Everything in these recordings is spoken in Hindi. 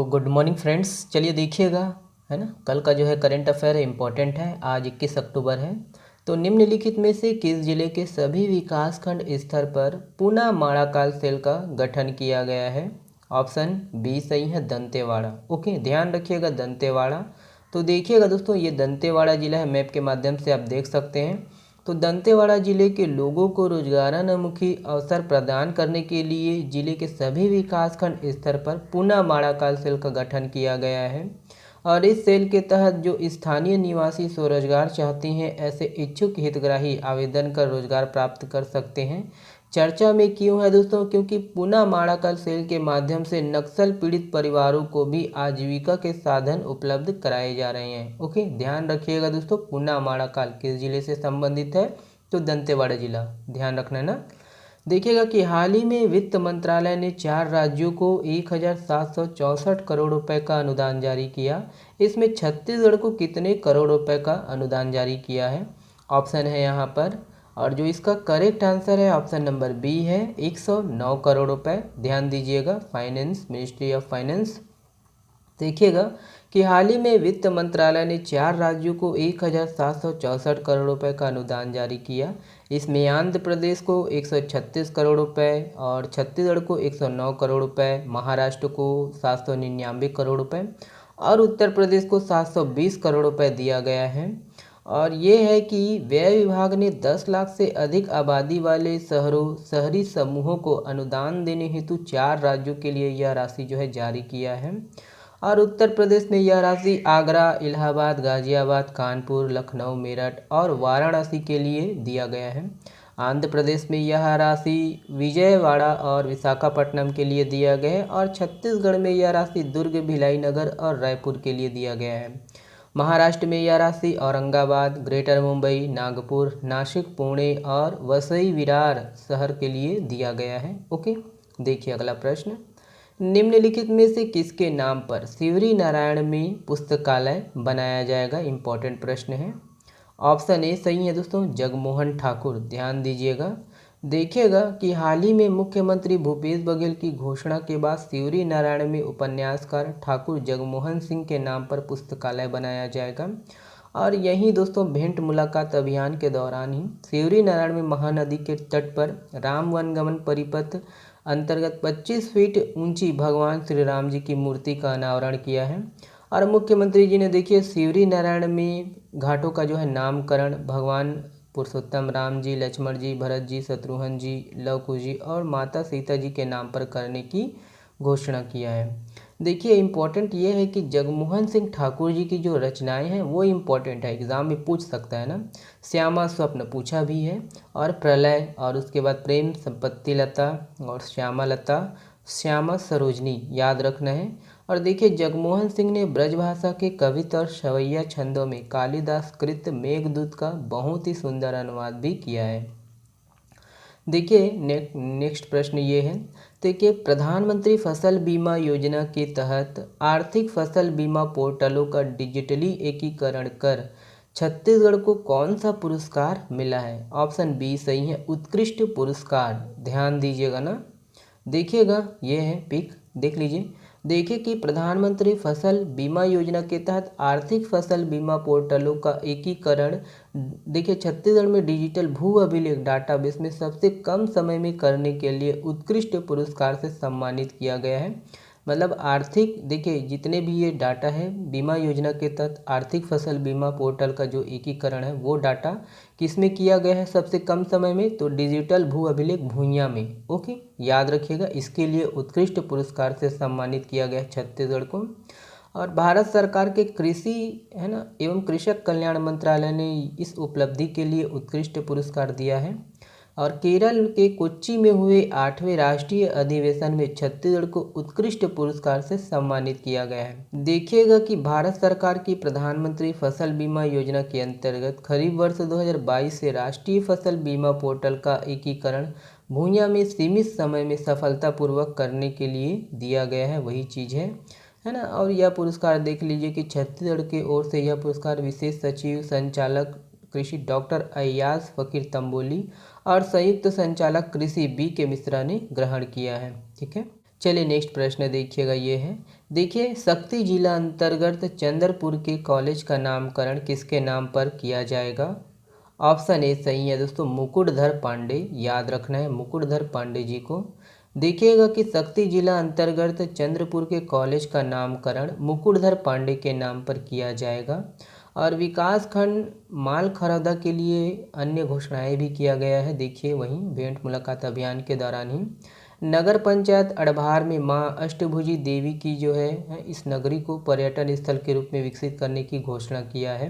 Good morning friends. चलिए देखिएगा, है ना, कल का जो है करंट अफेयर इम्पोर्टेंट है। आज 21 अक्टूबर है। तो निम्नलिखित में से किस जिले के सभी विकासखंड स्तर पर पुनः माड़ाकाल सेल का गठन किया गया है? ऑप्शन बी सही है, दंतेवाड़ा। ओके, ध्यान रखिएगा, दंतेवाड़ा। तो देखिएगा दोस्तों, ये दंतेवाड़ा जिला है, मैप के माध्यम से आप देख सकते हैं। तो दंतेवाड़ा जिले के लोगों को रोजगारोन्मुखी अवसर प्रदान करने के लिए जिले के सभी विकासखंड स्तर पर पुनः माड़ाकाल सेल का गठन किया गया है। और इस सेल के तहत जो स्थानीय निवासी स्वरोजगार चाहते हैं, ऐसे इच्छुक हितग्राही आवेदन कर रोजगार प्राप्त कर सकते हैं। चर्चा में क्यों है दोस्तों? क्योंकि पुनः माड़ाकाल सेल के माध्यम से नक्सल पीड़ित परिवारों को भी आजीविका के साधन उपलब्ध कराए जा रहे हैं। ओके, ध्यान रखिएगा दोस्तों, पुनः माड़ाकाल किस जिले से संबंधित है? तो दंतेवाड़ा जिला, ध्यान रखना है ना। देखिएगा कि हाल ही में वित्त मंत्रालय ने 4 राज्यों को 1764 करोड़ रुपए का अनुदान जारी किया। इसमें छत्तीसगढ़ को कितने करोड़ रुपए का अनुदान जारी किया है? ऑप्शन है यहाँ पर, और जो इसका करेक्ट आंसर है ऑप्शन नंबर बी है, 109 करोड़ रुपए। ध्यान दीजिएगा, फाइनेंस, मिनिस्ट्री ऑफ फाइनेंस। देखिएगा कि हाल ही में वित्त मंत्रालय ने 4 राज्यों को 1764 करोड़ रुपए का अनुदान जारी किया। इसमें आंध्र प्रदेश को 136 करोड़ रुपए और छत्तीसगढ़ को 109 करोड़ रुपए, महाराष्ट्र को 799 करोड़ रुपए और उत्तर प्रदेश को 720 करोड़ रुपए दिया गया है। और ये है कि व्यय विभाग ने 10 लाख से अधिक आबादी वाले शहरी समूहों को अनुदान देने हेतु 4 राज्यों के लिए यह राशि जो है जारी किया है। और उत्तर प्रदेश में यह राशि आगरा, इलाहाबाद, गाजियाबाद, कानपुर, लखनऊ, मेरठ और वाराणसी के लिए दिया गया है। आंध्र प्रदेश में यह राशि विजयवाड़ा और विशाखापट्टनम के लिए दिया गया है। और छत्तीसगढ़ में यह राशि दुर्ग, भिलाई नगर और रायपुर के लिए दिया गया है। महाराष्ट्र में यह राशि औरंगाबाद, ग्रेटर मुंबई, नागपुर, नासिक, पुणे और वसई विरार शहर के लिए दिया गया है। ओके, देखिए अगला प्रश्न, निम्नलिखित में से किसके नाम पर शिवरी नारायण में पुस्तकालय बनाया जाएगा? इंपॉर्टेंट प्रश्न है। ऑप्शन ए सही है दोस्तों, जगमोहन ठाकुर। ध्यान दीजिएगा। देखिएगा कि हाल ही में मुख्यमंत्री भूपेश बघेल की घोषणा के बाद शिवरी नारायण में उपन्यासकार ठाकुर जगमोहन सिंह के नाम पर पुस्तकालय बनाया जाएगा। और यही दोस्तों भेंट मुलाकात अभियान के दौरान ही शिवरी नारायण में महानदी के तट पर राम वनगमन परिपथ अंतर्गत 25 फीट ऊंची भगवान श्री राम जी की मूर्ति का अनावरण किया है। और मुख्यमंत्री जी ने देखिए शिवरी नारायण में घाटों का जो है नामकरण भगवान पुरुषोत्तम राम जी, लक्ष्मण जी, भरत जी, शत्रुघ्न जी, लव कुश जी और माता सीता जी के नाम पर करने की घोषणा किया है। देखिए इम्पोर्टेंट ये है कि जगमोहन सिंह ठाकुर जी की जो रचनाएं हैं वो इम्पोर्टेंट है, एग्जाम में पूछ सकता है ना। श्यामा स्वप्न पूछा भी है, और प्रलय, और उसके बाद प्रेम, संपत्ति लता और श्यामा लता, श्यामा सरोजनी याद रखना है। और देखिए जगमोहन सिंह ने ब्रजभाषा के कविता और सवैया छंदों में कालिदास कृत मेघदूत का बहुत ही सुंदर अनुवाद भी किया है। देखिए नेक्स्ट प्रश्न ये है, देखिए प्रधानमंत्री फसल बीमा योजना के तहत आर्थिक फसल बीमा पोर्टलों का डिजिटली एकीकरण कर छत्तीसगढ़ को कौन सा पुरस्कार मिला है? ऑप्शन बी सही है, उत्कृष्ट पुरस्कार। ध्यान दीजिएगा ना। देखिएगा ये है पिक, देख लीजिए। देखिए कि प्रधानमंत्री फसल बीमा योजना के तहत आर्थिक फसल बीमा पोर्टलों का एकीकरण देखिए छत्तीसगढ़ में डिजिटल भू अभिलेख डाटाबेस में सबसे कम समय में करने के लिए उत्कृष्ट पुरस्कार से सम्मानित किया गया है। मतलब आर्थिक, देखिए जितने भी ये डाटा है बीमा योजना के तहत आर्थिक फसल बीमा पोर्टल का जो एकीकरण है वो डाटा किसमें किया गया है सबसे कम समय में? तो डिजिटल भू अभिलेख भूइयाँ में। ओके, याद रखिएगा, इसके लिए उत्कृष्ट पुरस्कार से सम्मानित किया गया है छत्तीसगढ़ को। और भारत सरकार के कृषि, है ना, एवं कृषक कल्याण मंत्रालय ने इस उपलब्धि के लिए उत्कृष्ट पुरस्कार दिया है। और केरल के कोच्चि में हुए 8वें राष्ट्रीय अधिवेशन में छत्तीसगढ़ को उत्कृष्ट पुरस्कार से सम्मानित किया गया है। देखिएगा कि भारत सरकार की प्रधानमंत्री फसल बीमा योजना के अंतर्गत खरीफ वर्ष 2022 से राष्ट्रीय फसल बीमा पोर्टल का एकीकरण भूइयां में सीमित समय में सफलतापूर्वक करने के लिए दिया गया है, वही चीज़ है ना। और यह पुरस्कार देख लीजिए कि छत्तीसगढ़ की ओर से यह पुरस्कार विशेष सचिव संचालक कृषि डॉक्टर अय्याज फकीर तंबोली और संयुक्त संचालक कृषि बी के मिश्रा ने ग्रहण किया है। ठीक है, चलिए नेक्स्ट प्रश्न देखिएगा, ये है, देखिए शक्ति जिला अंतर्गत चंद्रपुर के कॉलेज का नामकरण किसके नाम पर किया जाएगा? ऑप्शन ए सही है दोस्तों, मुकुटधर पांडे, याद रखना है मुकुटधर पांडे जी को। देखिएगा कि शक्ति जिला अंतर्गत चंद्रपुर के कॉलेज का नामकरण मुकुटधर पांडे के नाम पर किया जाएगा। और विकास खंड मालखरौदा के लिए अन्य घोषणाएं भी किया गया है। देखिए वहीं भेंट मुलाकात अभियान के दौरान ही नगर पंचायत अड़भार में मां अष्टभुजी देवी की जो है इस नगरी को पर्यटन स्थल के रूप में विकसित करने की घोषणा किया है।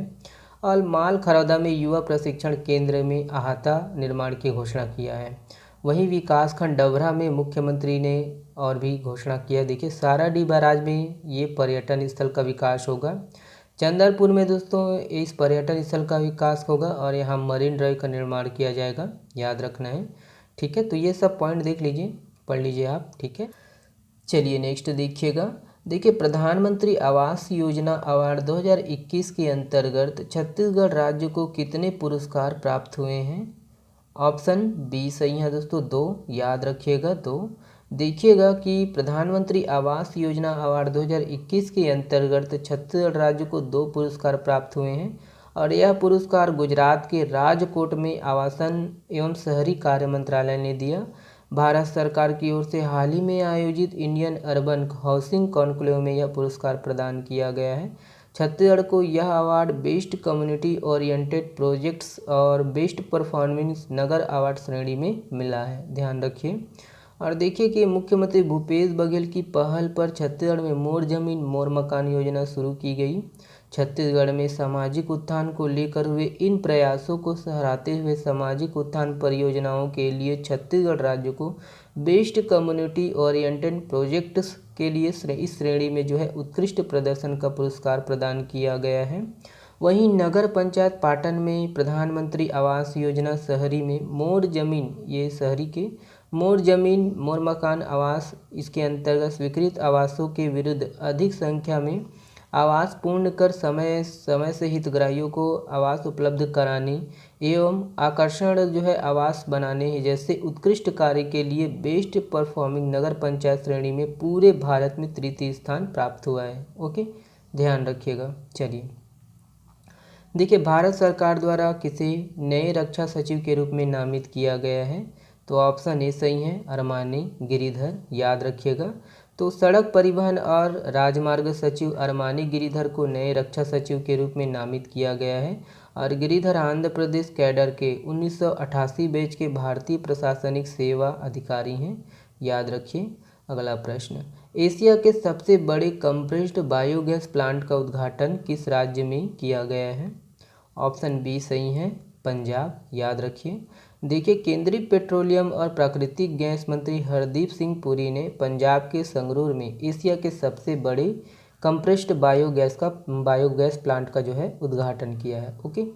और मालखरौदा में युवा प्रशिक्षण केंद्र में अहाता निर्माण की घोषणा किया है। वहीं विकासखंड डभरा में मुख्यमंत्री ने और भी घोषणा किया। देखिए साराडीह बैराज में ये पर्यटन स्थल का विकास होगा। चंद्रपुर में दोस्तों इस पर्यटन स्थल का विकास होगा और यहाँ मरीन ड्राइव का निर्माण किया जाएगा, याद रखना है। ठीक है, तो ये सब पॉइंट देख लीजिए, पढ़ लीजिए आप। ठीक है, चलिए नेक्स्ट देखिएगा। देखिए प्रधानमंत्री आवास योजना अवार्ड 2021 के अंतर्गत छत्तीसगढ़ राज्य को कितने पुरस्कार प्राप्त हुए हैं? ऑप्शन बी सही है दोस्तों, 2, याद रखिएगा 2। देखिएगा कि प्रधानमंत्री आवास योजना अवार्ड 2021 के अंतर्गत छत्तीसगढ़ राज्य को 2 पुरस्कार प्राप्त हुए हैं। और यह पुरस्कार गुजरात के राजकोट में आवासन एवं शहरी कार्य मंत्रालय ने दिया। भारत सरकार की ओर से हाल ही में आयोजित इंडियन अर्बन हाउसिंग कॉन्क्लेव में यह पुरस्कार प्रदान किया गया है। छत्तीसगढ़ को यह award best community oriented projects और बेस्ट परफॉर्मिंग नगर अवार्ड श्रेणी में मिला है, ध्यान रखिए। और देखिए कि मुख्यमंत्री भूपेश बघेल की पहल पर छत्तीसगढ़ में मोर जमीन मोर मकान योजना शुरू की गई। छत्तीसगढ़ में सामाजिक उत्थान को लेकर हुए इन प्रयासों को सराहते हुए सामाजिक उत्थान परियोजनाओं के लिए छत्तीसगढ़ राज्य को बेस्ट कम्युनिटी ओरिएंटेड प्रोजेक्ट्स के लिए इस श्रेणी में जो है उत्कृष्ट प्रदर्शन का पुरस्कार प्रदान किया गया है। वहीं नगर पंचायत पाटन में प्रधानमंत्री आवास योजना शहरी में मोर जमीन, ये शहरी के मोर जमीन मोर मकान आवास, इसके अंतर्गत स्वीकृत आवासों के विरुद्ध अधिक संख्या में आवास पूर्ण कर समय से हितग्राहियों को आवास उपलब्ध कराने एवं आकर्षण जो है आवास बनाने जैसे उत्कृष्ट कार्य के लिए बेस्ट परफॉर्मिंग नगर पंचायत श्रेणी में पूरे भारत में तृतीय स्थान प्राप्त हुआ है। ओके, ध्यान रखिएगा। चलिए देखिए भारत सरकार द्वारा किसे नए रक्षा सचिव के रूप में नामित किया गया है? तो ऑप्शन ए सही है, अरमानी गिरिधर, याद रखिएगा। तो सड़क परिवहन और राजमार्ग सचिव अरमानी गिरिधर को नए रक्षा सचिव के रूप में नामित किया गया है। और गिरिधर आंध्र प्रदेश कैडर के 1988 बैच के भारतीय प्रशासनिक सेवा अधिकारी हैं, याद रखिए। अगला प्रश्न, एशिया के सबसे बड़े कंप्रेस्ड बायोगैस प्लांट का उद्घाटन किस राज्य में किया गया है? ऑप्शन बी सही है, पंजाब, याद रखिए। देखिए केंद्रीय पेट्रोलियम और प्राकृतिक गैस मंत्री हरदीप सिंह पुरी ने पंजाब के संगरूर में एशिया के सबसे बड़े कंप्रेस्ड बायोगैस प्लांट का जो है उद्घाटन किया है। ओके,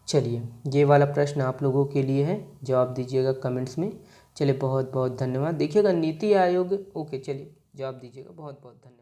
चलिए ये वाला प्रश्न आप लोगों के लिए है, जवाब दीजिएगा कमेंट्स में। चलिए बहुत बहुत धन्यवाद। देखिएगा नीति आयोग, ओके चलिए जवाब दीजिएगा, बहुत बहुत धन्यवाद।